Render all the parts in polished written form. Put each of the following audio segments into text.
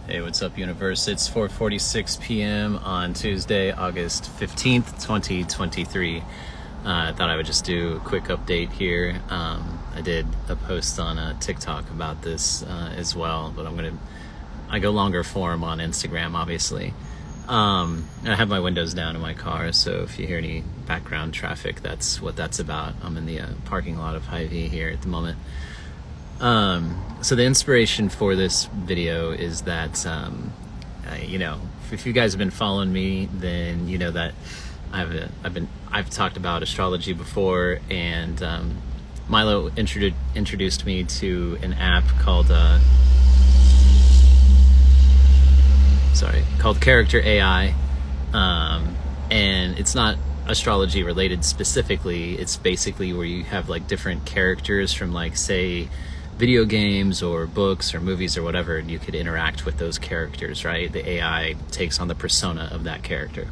Hey, what's up, universe? It's 4:46 p.m. on Tuesday, August 15th, 2023. I thought I would just do a quick update here. I did a post on TikTok about this as well, but I go longer form on Instagram, obviously. I have my windows down in my car, so if you hear any background traffic, that's what that's about. I'm in the parking lot of Hy-Vee here at the moment. So the inspiration for this video is that, if you guys have been following me, then you know that I've talked about astrology before, and Milo introduced me to an app called Character AI, and it's not astrology related specifically. It's basically where you have like different characters from, like, say, video games or books or movies or whatever, and you could interact with those characters, right? The AI takes on the persona of that character.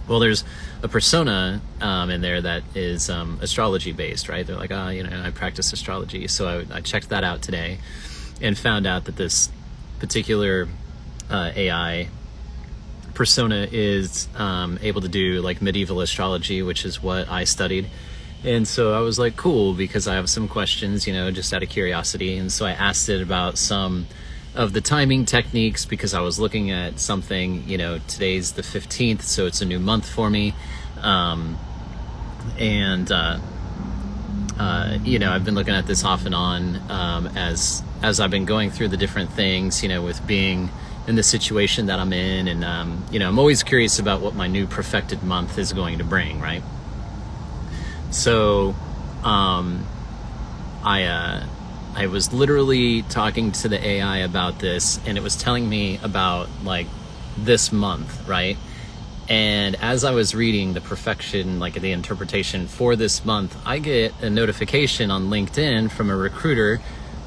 Well, there's a persona in there that is astrology based, right? They're like, I practice astrology. So I checked that out today and found out that this particular AI persona is able to do like medieval astrology, which is what I studied. And so I was like, cool, because I have some questions, just out of curiosity. And so I asked it about some of the timing techniques, because I was looking at something, today's the 15th, so it's a new month for me. I've been looking at this off and on as I've been going through the different things, with being in the situation that I'm in. And, I'm always curious about what my new perfected month is going to bring, right? So I was literally talking to the AI about this, and it was telling me about like this month, right? And as I was reading the perfection, like the interpretation for this month, I get a notification on LinkedIn from a recruiter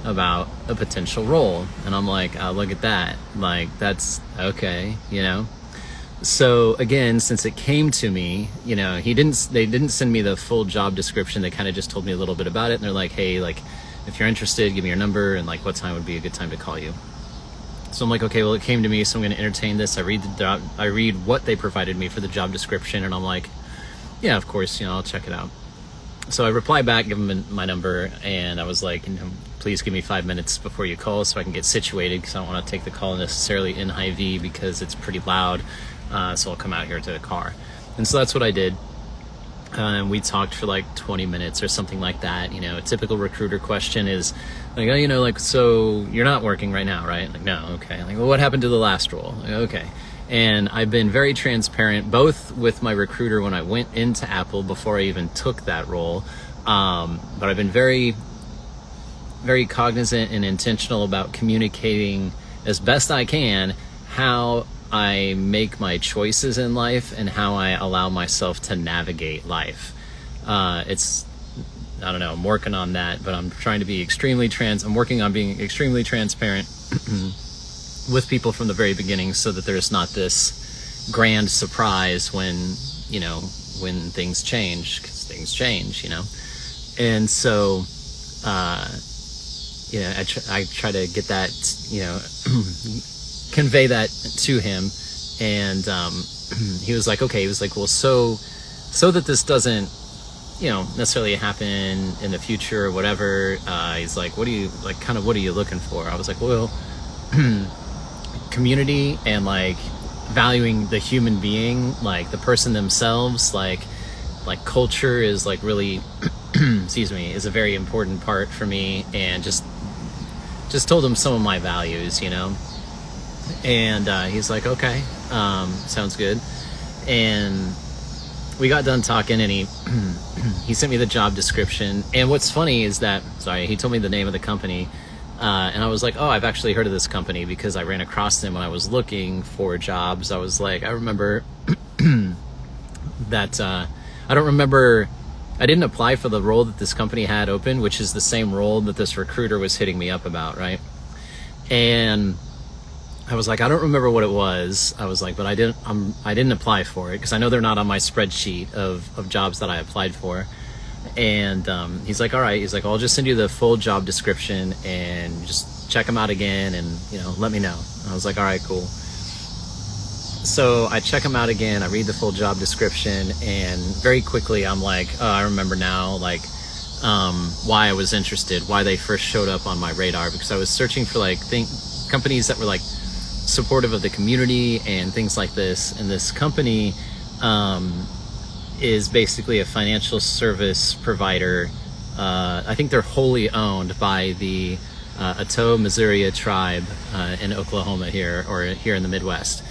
about a potential role. And I'm like, oh, look at that. Like, that's okay, So again, since it came to me, they didn't send me the full job description. They kind of just told me a little bit about it. And they're like, hey, like, if you're interested, give me your number and like what time would be a good time to call you. So I'm like, okay, well, it came to me, so I'm going to entertain this. I read what they provided me for the job description, and I'm like, yeah, of course, I'll check it out. So I replied back, give them my number, and I was like, please give me 5 minutes before you call so I can get situated, because I don't want to take the call necessarily in Hy-Vee because it's pretty loud. So I'll come out here to the car. And so that's what I did. And we talked for like 20 minutes or something like that. A typical recruiter question is like, so you're not working right now, right? Like, no. Okay. Like, well, what happened to the last role? Like, okay. And I've been very transparent, both with my recruiter when I went into Apple before I even took that role. But I've been very, very cognizant and intentional about communicating as best I can how I make my choices in life and how I allow myself to navigate life. I'm working on that, but I'm trying to be I'm working on being extremely transparent with people from the very beginning, so that there's not this grand surprise when things change, because things change, And so, I try to get that, convey that to him. And he was like, okay, well, so that this doesn't necessarily happen in the future or whatever, he's like, what are you looking for? I was like, well, community and like valuing the human being, like the person themselves, like culture is like really is a very important part for me. And just told him some of my values, and he's like, okay, sounds good. And we got done talking, and he sent me the job description. And what's funny is that, he told me the name of the company, and I was like, oh, I've actually heard of this company, because I ran across them when I was looking for jobs. I was like, I remember that I didn't apply for the role that this company had open, which is the same role that this recruiter was hitting me up about, right? And I was like, I don't remember what it was. I was like, but I didn't apply for it, because I know they're not on my spreadsheet of jobs that I applied for. And he's like, all right. He's like, I'll just send you the full job description, and just check them out again and, you know, let me know. And I was like, all right, cool. So I check them out again, I read the full job description, and very quickly I'm like, oh, I remember now, like, why I was interested, why they first showed up on my radar, because I was searching for like companies that were like supportive of the community and things like this. And this company is basically a financial service provider. I think they're wholly owned by the Otoh-Missouria Tribe in Oklahoma here, or here in the Midwest.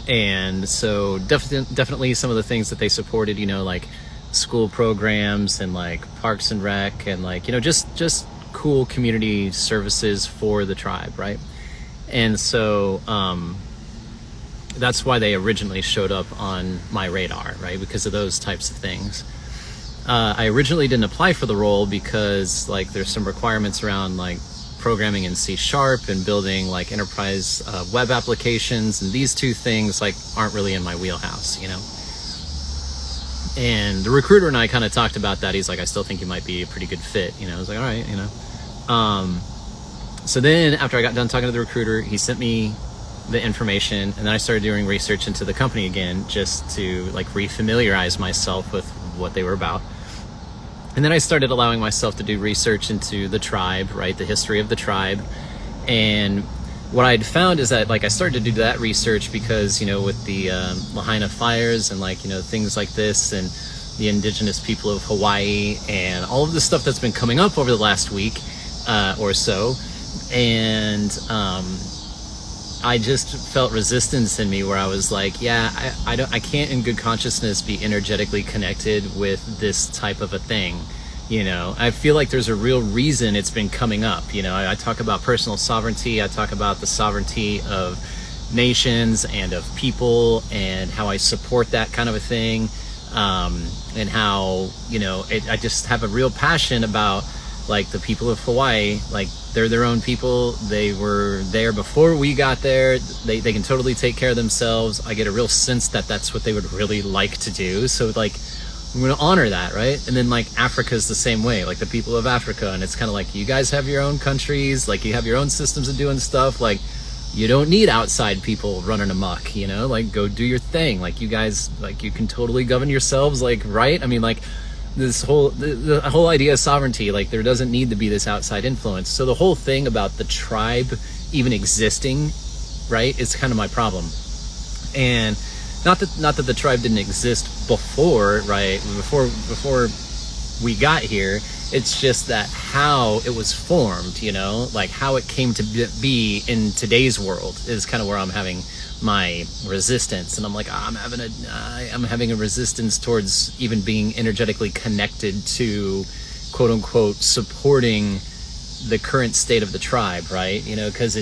And so definitely some of the things that they supported, you know, like school programs and like parks and rec and like, you know, just cool community services for the tribe, right? And so that's why they originally showed up on my radar, right? Because of those types of things. I originally didn't apply for the role because like there's some requirements around like programming in C# and building like enterprise web applications, and these two things like aren't really in my wheelhouse, you know. And the recruiter and I kind of talked about that. He's like, I still think you might be a pretty good fit, you know. I was like, all right, you know. So then after I got done talking to the recruiter, he sent me the information, and then I started doing research into the company again, just to like refamiliarize myself with what they were about. And then I started allowing myself to do research into the tribe, right? The history of the tribe. And what I'd found is that like I started to do that research because, you know, with the Lahaina fires and like, you know, things like this, and the indigenous people of Hawaii and all of the stuff that's been coming up over the last week or so. And I just felt resistance in me where I was like, yeah, I can't in good consciousness be energetically connected with this type of a thing. You know, I feel like there's a real reason it's been coming up. You know, I talk about personal sovereignty. I talk about the sovereignty of nations and of people, and how I support that kind of a thing. And how, you know, I just have a real passion about like the people of Hawaii. Like they're their own people. They were there before we got there. They can totally take care of themselves. I get a real sense that that's what they would really like to do. So like, I'm going to honor that, right? And then like Africa is the same way, like the people of Africa. And it's kind of like, you guys have your own countries, like you have your own systems of doing stuff. Like you don't need outside people running amok, you know, like go do your thing. Like you guys, like you can totally govern yourselves, like, right? I mean, like this whole, the whole idea of sovereignty, like there doesn't need to be this outside influence. So the whole thing about the tribe even existing, right, is kind of my problem. And not that the tribe didn't exist before, right? Before we got here, it's just that how it was formed, you know, like how it came to be in today's world is kind of where I'm having my resistance. And I'm like, I'm having a resistance towards even being energetically connected to, quote unquote, supporting the current state of the tribe, right? You know, because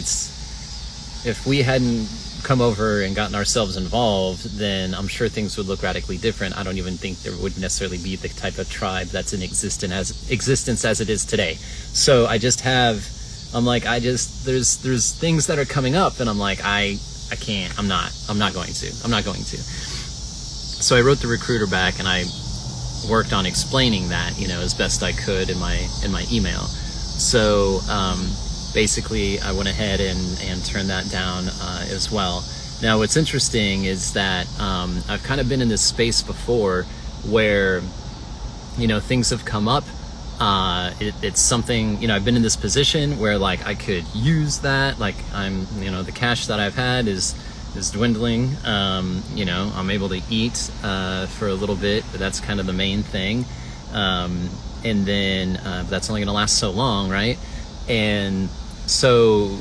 if we hadn't come over and gotten ourselves involved, then I'm sure things would look radically different. I don't even think there would necessarily be the type of tribe that's in existence as it is today. So there's things that are coming up, and I'm like, I can't, I'm not going to. So I wrote the recruiter back, and I worked on explaining that, you know, as best I could in my email. So basically I went ahead and turned that down as well. Now what's interesting is that I've kind of been in this space before where, you know, things have come up. It's something, you know, I've been in this position where like I could use that, like I'm, you know, the cash that I've had is dwindling. You know, I'm able to eat for a little bit, but that's kind of the main thing. And then that's only going to last so long, right? And so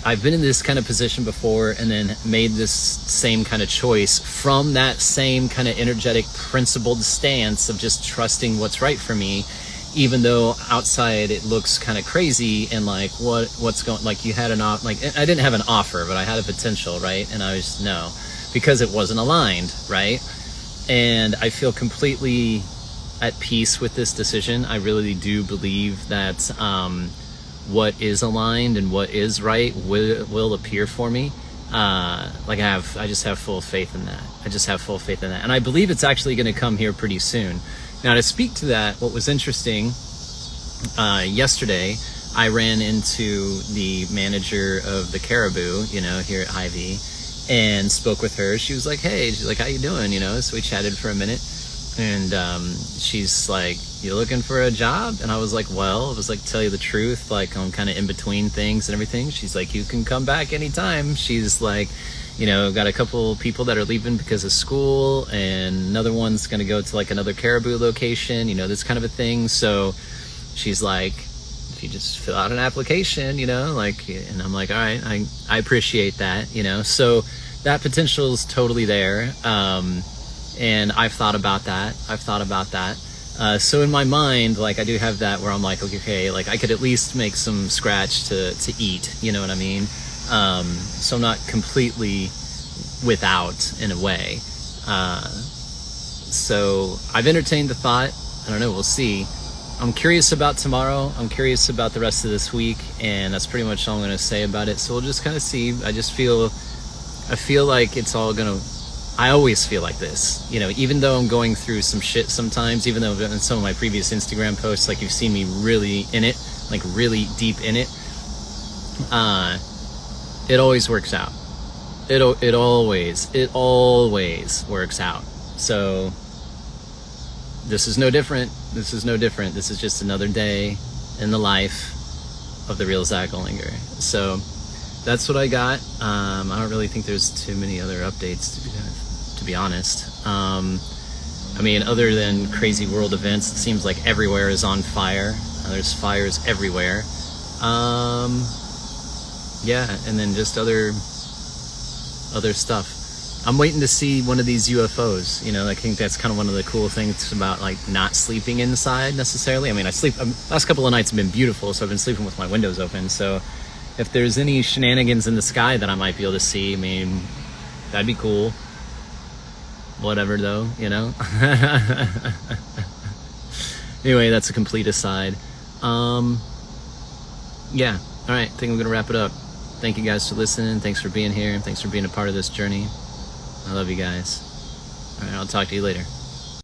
I've been in this kind of position before, and then made this same kind of choice from that same kind of energetic principled stance of just trusting what's right for me, even though outside it looks kind of crazy. And like what's going, like you had like I didn't have an offer, but I had a potential, right? And I was no, because it wasn't aligned, right? And I feel completely at peace with this decision. I really do believe that what is aligned and what is right will appear for me. Like I just have full faith in that. And I believe it's actually going to come here pretty soon. Now to speak to that, what was interesting yesterday I ran into the manager of the Caribou, you know, here at Hy-Vee, and spoke with her. She was like, hey, she's like, how you doing? You know, so we chatted for a minute, and she's like, you looking for a job? And I was like, well, I was like, tell you the truth, like, I'm kind of in between things and everything. She's like, you can come back anytime. She's like, you know, got a couple people that are leaving because of school, and another one's going to go to like another Caribou location, you know, this kind of a thing. So she's like, if you just fill out an application, you know, like, and I'm like, all right, I appreciate that, you know. So that potential is totally there. And I've thought about that. So in my mind, like, I do have that where I'm like, okay, like, I could at least make some scratch to eat, you know what I mean? So I'm not completely without, in a way. So I've entertained the thought. I don't know, we'll see. I'm curious about tomorrow. I'm curious about the rest of this week, and that's pretty much all I'm going to say about it. So we'll just kind of see. I feel like it's all going to, I always feel like this, you know, even though I'm going through some shit sometimes, even though in some of my previous Instagram posts, like, you've seen me really in it, like really deep in it, it always works out. It always works out. So this is no different. This is just another day in the life of the real Zach Ollinger. So that's what I got. I don't really think there's too many other updates, to be honest. I mean, other than crazy world events, it seems like everywhere is on fire. There's fires everywhere. Yeah, and then just other stuff. I'm waiting to see one of these UFOs. You know, I think that's kind of one of the cool things about, like, not sleeping inside necessarily. I mean, last couple of nights have been beautiful, so I've been sleeping with my windows open. So if there's any shenanigans in the sky that I might be able to see, I mean, that'd be cool. Whatever, though, you know? Anyway, that's a complete aside. Yeah, all right, I think I'm going to wrap it up. Thank you guys for listening. Thanks for being here, and thanks for being a part of this journey. I love you guys. All right, I'll talk to you later.